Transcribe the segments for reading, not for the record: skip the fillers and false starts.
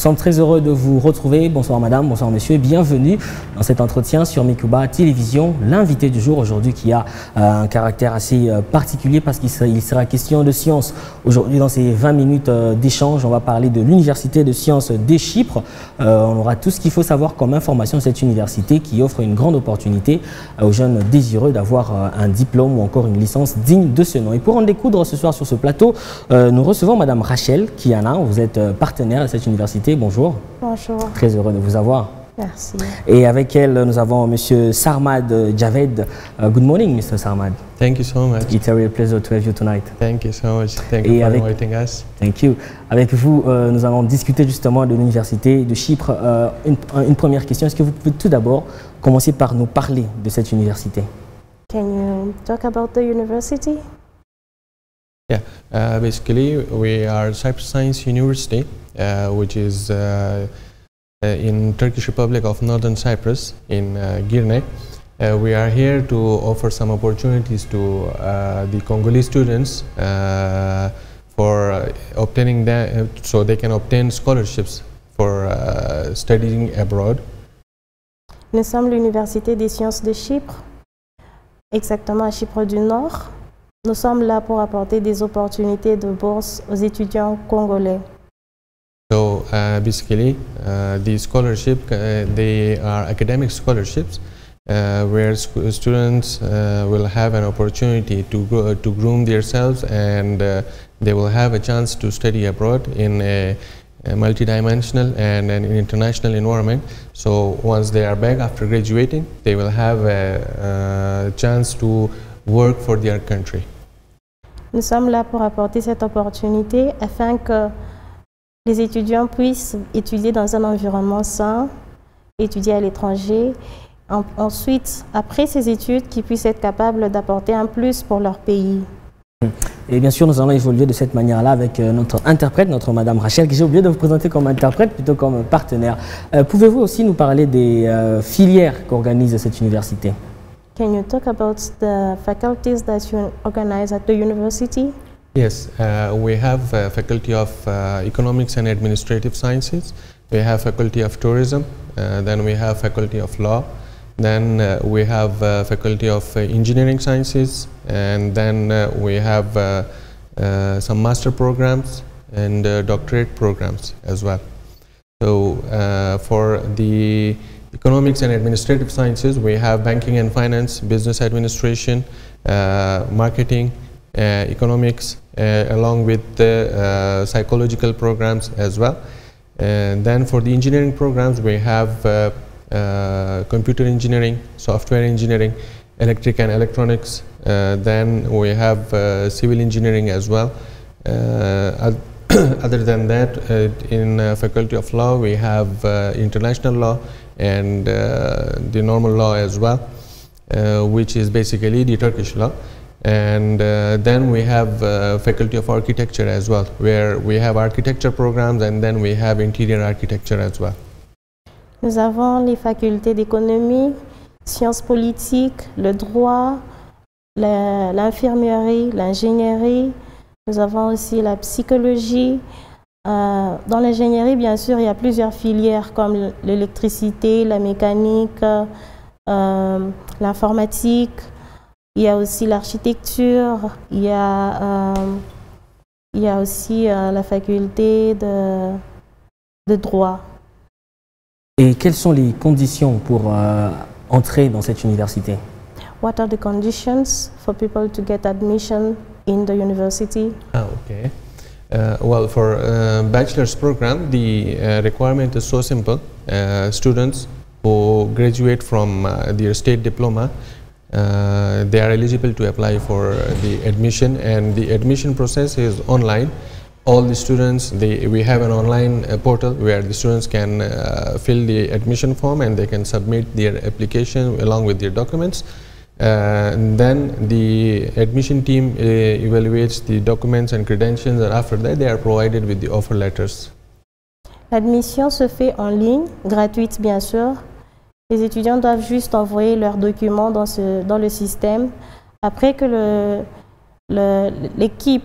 sommes très heureux de vous retrouver. Bonsoir madame, bonsoir monsieur, bienvenue dans cet entretien sur Mikuba Télévision. L'invité du jour aujourd'hui qui a un caractère assez particulier parce qu'il sera question de sciences. Aujourd'hui dans ces 20 minutes d'échange, on va parler de l'Université de sciences de Chypre. On aura tout ce qu'il faut savoir comme information de cette université qui offre une grande opportunité aux jeunes désireux d'avoir un diplôme ou encore une licence digne de ce nom. Et pour en découdre ce soir sur ce plateau, nous recevons madame Rachel Kiana. Vous êtes partenaire de cette université. Bonjour. Bonjour. Très heureux de vous avoir. Merci. Et avec elle, nous avons monsieur Sarmad Javed. Good morning, Mr. Sarmad. Thank you so much. It's a real pleasure to have you tonight. Thank you so much. Thank you for inviting us. Thank you. Avec vous, nous allons discuter justement de l'université de Chypre. Une première question, est-ce que vous pouvez tout d'abord commencer par nous parler de cette université? Can you talk about the university? Yeah, basically we are Cyprus Science University, which is in Turkish Republic of Northern Cyprus in Girne. We are here to offer some opportunities to the Congolese students for obtaining that, so they can obtain scholarships for studying abroad. Nous sommes l'Université des sciences de Chypre, exactement à Chypre du Nord. Nous sommes là pour apporter des opportunités de bourse aux étudiants congolais. So basically, these scholarships, they are academic scholarships where students will have an opportunity to groom themselves, and they will have a chance to study abroad in a multidimensional and an international environment. So once they are back after graduating, they will have a chance to work for their country. Nous sommes là pour apporter cette opportunité afin que les étudiants puissent étudier dans un environnement sain, étudier à l'étranger. Ensuite, après ces études, qu'ils puissent être capables d'apporter un plus pour leur pays. Et bien sûr, nous allons évoluer de cette manière-là avec notre interprète, notre madame Rachel, que j'ai oublié de vous présenter comme interprète plutôt comme partenaire. Pouvez-vous aussi nous parler des filières qu'organise cette université? Can you talk about the faculties that you organize at the university? Yes, we have a faculty of economics and administrative sciences. We have faculty of tourism. Then we have faculty of law. Then we have faculty of engineering sciences. And then we have some master programs and doctorate programs as well. So for the economics and administrative sciences, we have banking and finance, business administration, marketing, economics, along with the psychological programs as well. And then for the engineering programs, we have computer engineering, software engineering, electric and electronics. Then we have civil engineering as well. Other than that, in faculty of law, we have international law and the normal law as well, which is basically the Turkish law. And then we have faculty of architecture as well, where we have architecture programs, and then we have interior architecture as well. Nous avons les facultés d'économie, sciences politiques, le droit, l'infirmerie, l'ingénierie. Nous avons aussi la psychologie. Dans l'ingénierie, bien sûr, il y a plusieurs filières comme l'électricité, la mécanique, l'informatique. Il y a aussi l'architecture. Il y a aussi la faculté de droit. Et quelles sont les conditions pour entrer dans cette université? What are the conditions for people to get admission in the university? Okay. Well, for bachelor's program, the requirement is so simple. Students who graduate from their state diploma, they are eligible to apply for the admission, and the admission process is online. All the students, we have an online portal where the students can fill the admission form, and they can submit their application along with their documents. Then the admission team evaluates the documents and credentials, and after that they are provided with the offer letters. L'admission se fait en ligne, gratuite bien sûr. Les étudiants doivent juste envoyer leurs documents dans le système. Après que l'équipe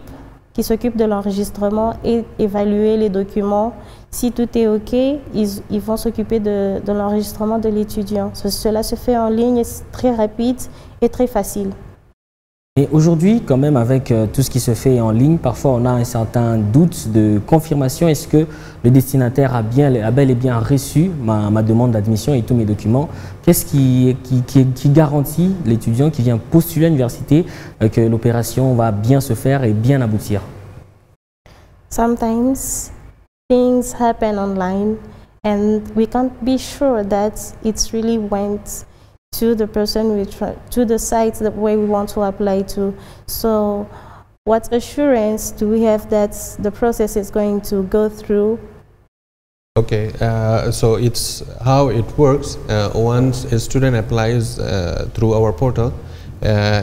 qui s'occupe de l'enregistrement ait évalué les documents, Si tout est OK, ils vont s'occuper de l'enregistrement de l'étudiant. Cela se fait en ligne, c'est très rapide et très facile. Et aujourd'hui, quand même, avec tout ce qui se fait en ligne, parfois on a un certain doute de confirmation. Est-ce que le destinataire a bel et bien reçu ma demande d'admission et tous mes documents? Qu'est-ce qui garantit l'étudiant qui vient postuler à l'université que l'opération va bien se faire et bien aboutir? Sometimes things happen online and we can't be sure that it's really went to the person to the site where we want to apply to. So what assurance do we have that the process is going to go through? Okay, so it's how it works. Once a student applies through our portal,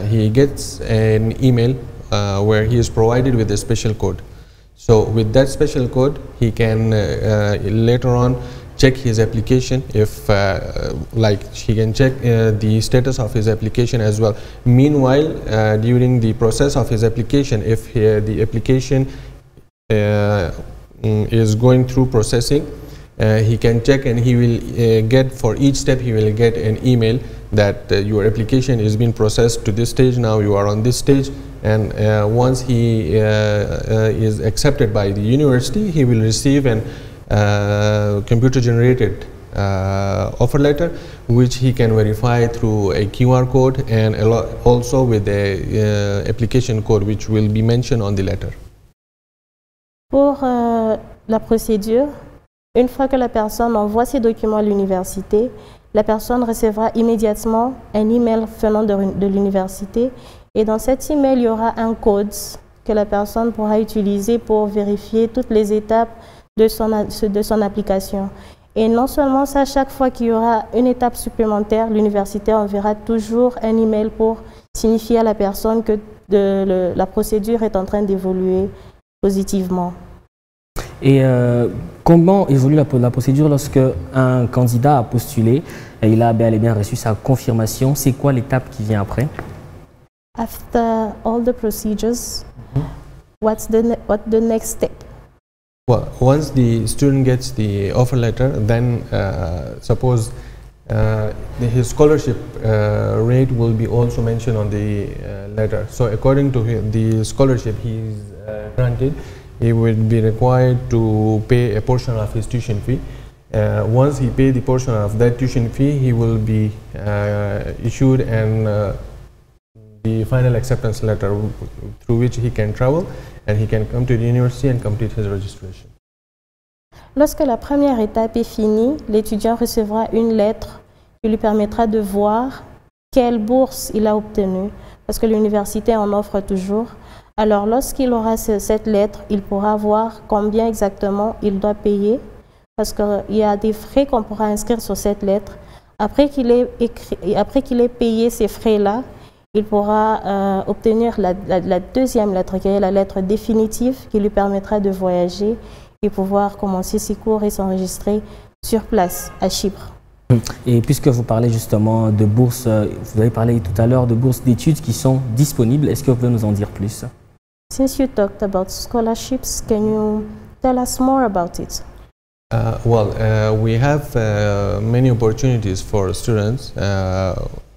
he gets an email where he is provided with a special code. So with that special code, he can later on check his application. If like he can check the status of his application as well. Meanwhile, during the process of his application, if the application is going through processing, he can check and he will get, for each step he will get an email that your application is being processed to this stage, now you are on this stage, and once he is accepted by the university, he will receive an computer generated offer letter, which he can verify through a QR code and also with a application code which will be mentioned on the letter. Pour la procédure, une fois que la personne envoie ses documents à l'université, la personne recevra immédiatement un email venant de l'université, et dans cet email, il y aura un code que la personne pourra utiliser pour vérifier toutes les étapes de son application. Et non seulement ça, chaque fois qu'il y aura une étape supplémentaire, l'université enverra toujours un email pour signifier à la personne que la procédure est en train d'évoluer positivement. Et comment évolue la procédure lorsque un candidat a postulé et il a bel et bien reçu sa confirmation? C'est quoi l'étape qui vient après? After all the procedures, what's the next step? Well, once the student gets the offer letter, then suppose his scholarship rate will be also mentioned on the letter. So according to the scholarship he is granted, he will be required to pay a portion of his tuition fee. Once he pays the portion of that tuition fee, he will be issued the final acceptance letter through which he can travel and he can come to the university and complete his registration. Lorsque la première étape est finie, l'étudiant recevra une lettre qui lui permettra de voir quelle bourse il a obtenue, parce que l'université en offre toujours. Alors lorsqu'il aura cette lettre, il pourra voir combien exactement il doit payer, parce qu'il y a des frais qu'on pourra inscrire sur cette lettre. Après qu'il ait payé ces frais-là, il pourra obtenir la deuxième lettre, qui est la lettre définitive, qui lui permettra de voyager et pouvoir commencer ses cours et s'enregistrer sur place à Chypre. Et puisque vous parlez justement de bourses, vous avez parlé tout à l'heure de bourses d'études qui sont disponibles, est-ce que vous pouvez nous en dire plus? Since you talked about scholarships, can you tell us more about it? We have many opportunities for students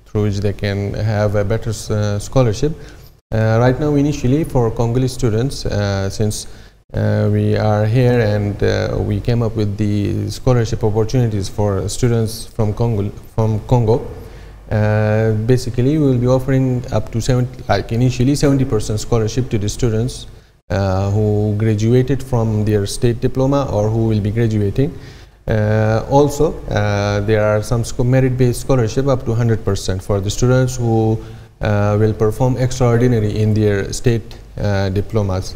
through which they can have a better scholarship. Right now, initially for Congolese students, since we are here and we came up with the scholarship opportunities for students from Congo. Basically, we will be offering up to initially 70% scholarship to the students who graduated from their state diploma or who will be graduating. Also, there are some merit-based scholarship up to 100% for the students who will perform extraordinary in their state diplomas.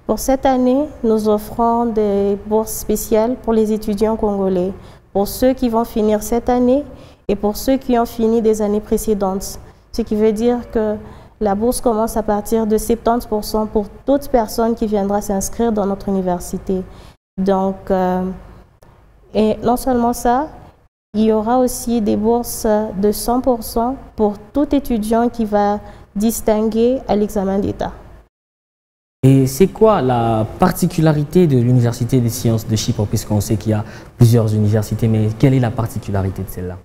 Pour cette année, nous offrons des bourses spéciales pour les étudiants congolais, pour ceux qui vont finir cette année et pour ceux qui ont fini des années précédentes. Ce qui veut dire que la bourse commence à partir de 70% pour toute personne qui viendra s'inscrire dans notre université. Donc, et non seulement ça, il y aura aussi des bourses de 100% pour tout étudiant qui va distinguer à l'examen d'État. Et c'est quoi la particularité de l'Université des sciences de Chypre, puisqu'on sait qu'il y a plusieurs universités, mais quelle est la particularité de celle-là?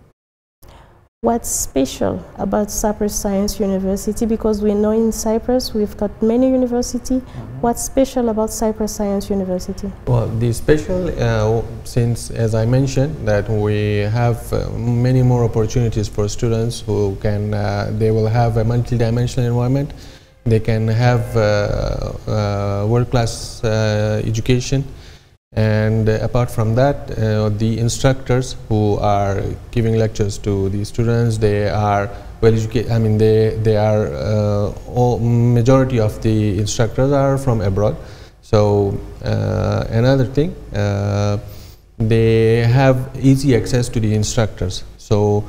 What's special about Cyprus Science University? Because we know in Cyprus we've got many universities. What's special about Cyprus Science University? Well, the special, since as I mentioned, that we have many more opportunities for students who can, they will have a multi-dimensional environment. They can have world-class education. And apart from that, the instructors who are giving lectures to the students, they are well educated. I mean, they are majority of the instructors are from abroad. So another thing, they have easy access to the instructors. So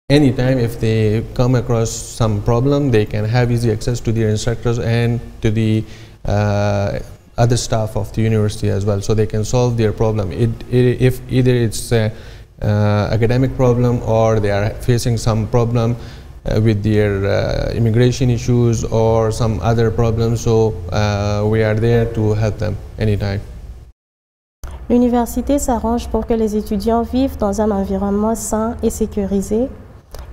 anytime if they come across some problem, they can have easy access to their instructors and to the other staff of the university as well, so they can solve their problem. If either it's an academic problem or they are facing some problem with their immigration issues or some other problems, so we are there to help them anytime. L'université s'arrange pour que les étudiants vivent dans un environnement sain et sécurisé.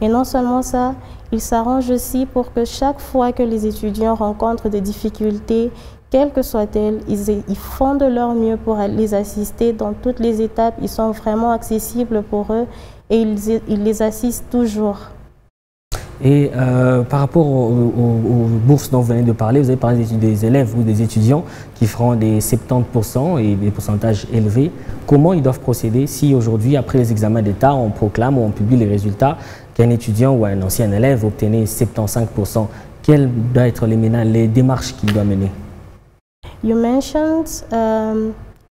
Et non seulement ça, il s'arrange aussi pour que chaque fois que les étudiants rencontrent des difficultés, quelles que soient-elles, ils font de leur mieux pour les assister dans toutes les étapes. Ils sont vraiment accessibles pour eux et ils les assistent toujours. Et par rapport aux bourses dont vous venez de parler, vous avez parlé des élèves ou des étudiants qui feront des 70% et des pourcentages élevés. Comment ils doivent procéder si aujourd'hui, après les examens d'État, on proclame ou on publie les résultats qu'un étudiant ou un ancien élève obtenait 75%? Quelles doivent être les démarches qu'il doit mener? You mentioned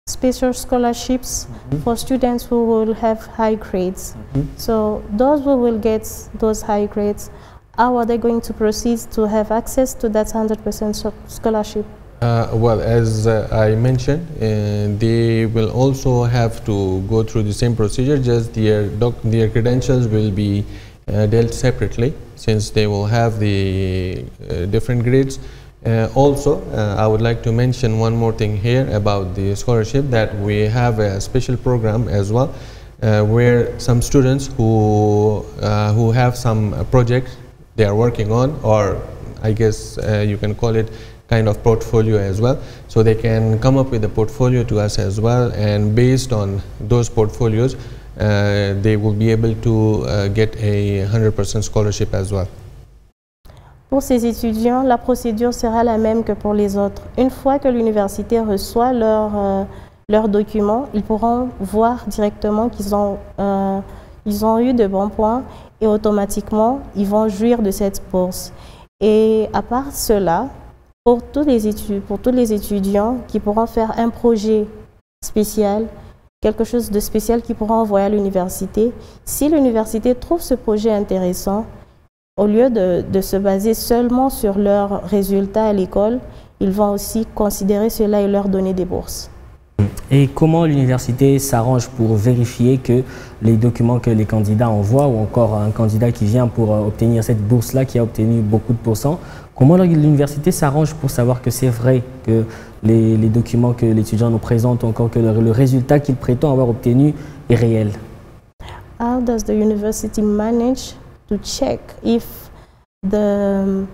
special scholarships for students who will have high grades. So those who will get those high grades, how are they going to proceed to have access to that 100% scholarship? Well, as I mentioned, they will also have to go through the same procedure, just their credentials will be dealt separately since they will have the different grades. Also, I would like to mention one more thing here about the scholarship, that we have a special program as well, where some students who have some project they are working on, or I guess you can call it kind of portfolio as well, so they can come up with a portfolio to us as well, and based on those portfolios they will be able to get a 100% scholarship as well. Pour ces étudiants, la procédure sera la même que pour les autres. Une fois que l'université reçoit leurs documents, ils pourront voir directement qu'ils ont eu de bons points et automatiquement, ils vont jouir de cette bourse. Et à part cela, pour tous les étudiants qui pourront faire un projet spécial, quelque chose de spécial qu'ils pourront envoyer à l'université, si l'université trouve ce projet intéressant, au lieu de se baser seulement sur leurs résultats à l'école, ils vont aussi considérer cela et leur donner des bourses. Et comment l'université s'arrange pour vérifier que les documents que les candidats envoient, ou encore un candidat qui vient pour obtenir cette bourse-là, qui a obtenu beaucoup de pourcents, comment l'université s'arrange pour savoir que c'est vrai, que les documents que l'étudiant nous présente, ou encore que le résultat qu'il prétend avoir obtenu est réel? How does the university manage to check if the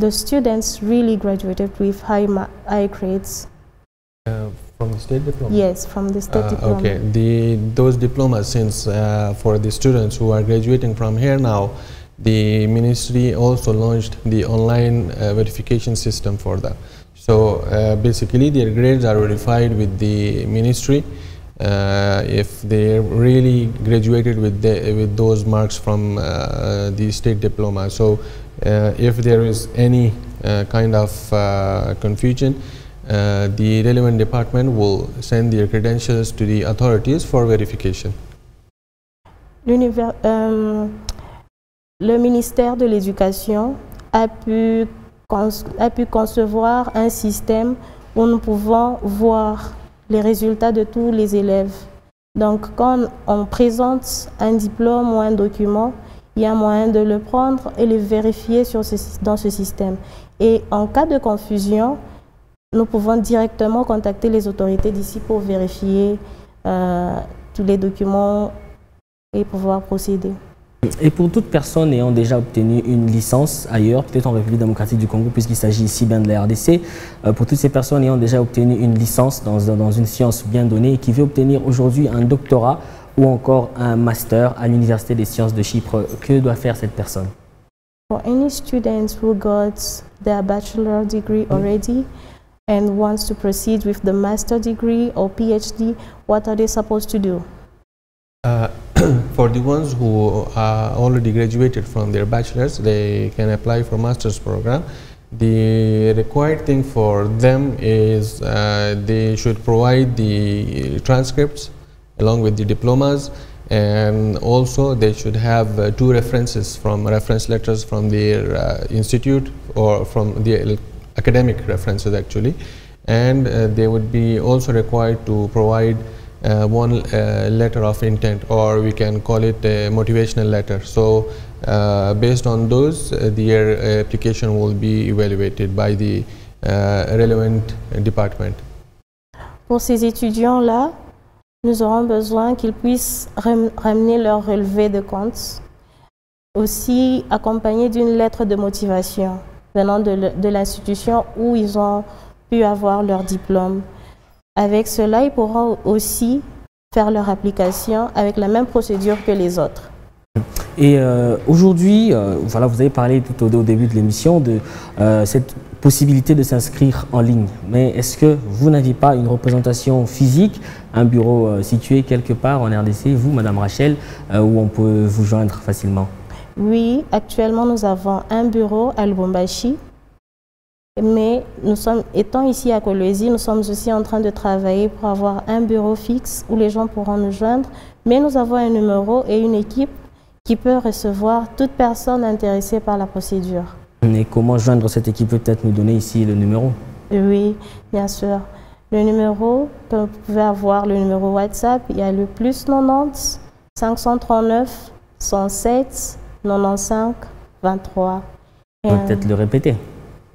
students really graduated with high grades? From the state diploma? Yes, from the state diploma. Okay, those diplomas, since for the students who are graduating from here now, the ministry also launched the online verification system for them. So basically their grades are verified with the ministry. If they really graduated with those marks from the state diploma. So if there is any kind of confusion, the relevant department will send their credentials to the authorities for verification. Le ministère de l'Éducation a pu concevoir un système où nous pouvons voir les résultats de tous les élèves. Donc, quand on présente un diplôme ou un document, il y a moyen de le prendre et le vérifier dans ce système. Et en cas de confusion, nous pouvons directement contacter les autorités d'ici pour vérifier tous les documents et pouvoir procéder. Et pour toute personne ayant déjà obtenu une licence ailleurs, peut-être en République démocratique du Congo, puisqu'il s'agit ici bien de la RDC, pour toutes ces personnes ayant déjà obtenu une licence dans une science bien donnée et qui veut obtenir aujourd'hui un doctorat ou encore un master à l'Université des sciences de Chypre, que doit faire cette personne? For any students who got their bachelor degree already and wants to proceed with the master degree or PhD, what are they supposed to do? For the ones who are already graduated from their bachelor's, they can apply for master's program. The required thing for them is they should provide the transcripts along with the diplomas, and also they should have 2 references from reference letters from their institute or from the academic references actually, and they would be also required to provide one letter of intent, or we can call it a motivational letter. So based on those, their application will be evaluated by the relevant department. Pour ces étudiants-là, nous aurons besoin qu'ils puissent ramener leur relevé de compte, aussi accompagné d'une lettre de motivation venant de l'institution où ils ont pu avoir leur diplôme. Avec cela, ils pourront aussi faire leur application avec la même procédure que les autres. Et aujourd'hui, voilà, vous avez parlé tout au début de l'émission de cette possibilité de s'inscrire en ligne. Mais est-ce que vous n'aviez pas une représentation physique, un bureau situé quelque part en RDC, vous, Madame Rachel, où on peut vous joindre facilement? Oui, actuellement nous avons un bureau à Lubumbashi. Mais étant ici à Kolwezi, nous sommes aussi en train de travailler pour avoir un bureau fixe où les gens pourront nous joindre. Mais nous avons un numéro et une équipe qui peut recevoir toute personne intéressée par la procédure. Et comment joindre cette équipe? Peut-être nous donner ici le numéro? Oui, bien sûr. Le numéro, que vous pouvez avoir, le numéro WhatsApp, il y a le +90 539 107 95 23. Peut-être le répéter.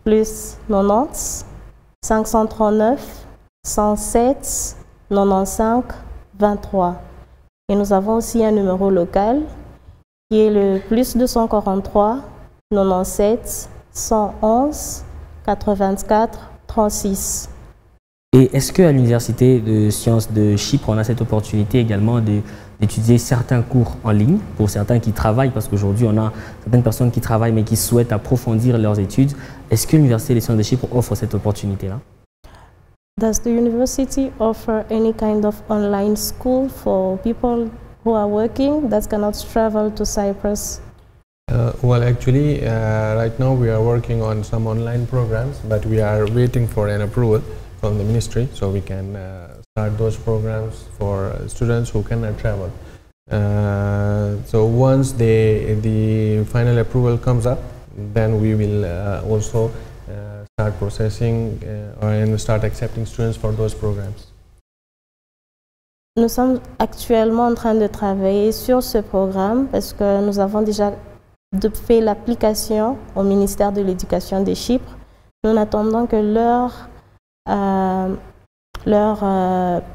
+90 539 107 95 23. Et nous avons aussi un numéro local qui est le +243 97 111 84 36. Et est-ce qu'à l'Université de sciences de Chypre, on a cette opportunité également d'étudier certains cours en ligne pour certains qui travaillent, parce qu'aujourd'hui on a certaines personnes qui travaillent mais qui souhaitent approfondir leurs études. Est-ce que l'Université des sciences de Chypre offre cette opportunité-là? Does the university offer any kind of online school for people who are working that cannot travel to Cyprus? Well, actually, right now we are working on some online programs, but we are waiting for an approval from the ministry so we can start those programs for students who cannot travel. So once the final approval comes up, then we will also start processing and start accepting students for those programs. Nous sommes actuellement en train de travailler sur ce programme parce que nous avons déjà fait l'application au ministère de l'Éducation de Chypre. Nous attendons que leur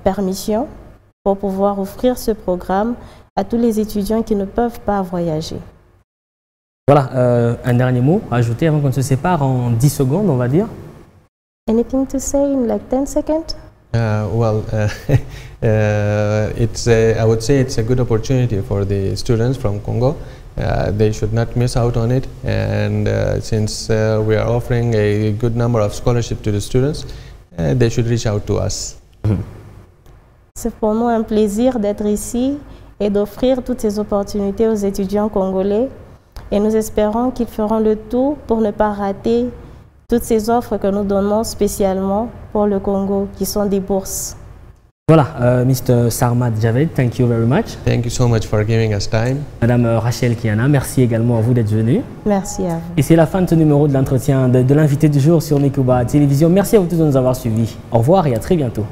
permission pour pouvoir offrir ce programme à tous les étudiants qui ne peuvent pas voyager. Voilà, un dernier mot à ajouter avant qu'on se sépare en 10 secondes, on va dire. Anything to say in like 10 seconds? I would say it's a good opportunity for the students from Congo. They should not miss out on it, and since we are offering a good number of scholarships to the students, they should reach out to us. C'est pour nous un plaisir d'être ici et d'offrir toutes ces opportunités aux étudiants congolais, et nous espérons qu'ils feront le tout pour ne pas rater toutes ces offres que nous donnons spécialement pour le Congo, qui sont des bourses. Voilà, Mr. Sarmat Javed, thank you very much. Thank you so much for giving us time. Madame Rachel Kiana, merci également à vous d'être venue. Merci à vous. Et c'est la fin de ce numéro de l'entretien de l'invité du jour sur Mikuba Télévision. Merci à vous tous de nous avoir suivis. Au revoir et à très bientôt.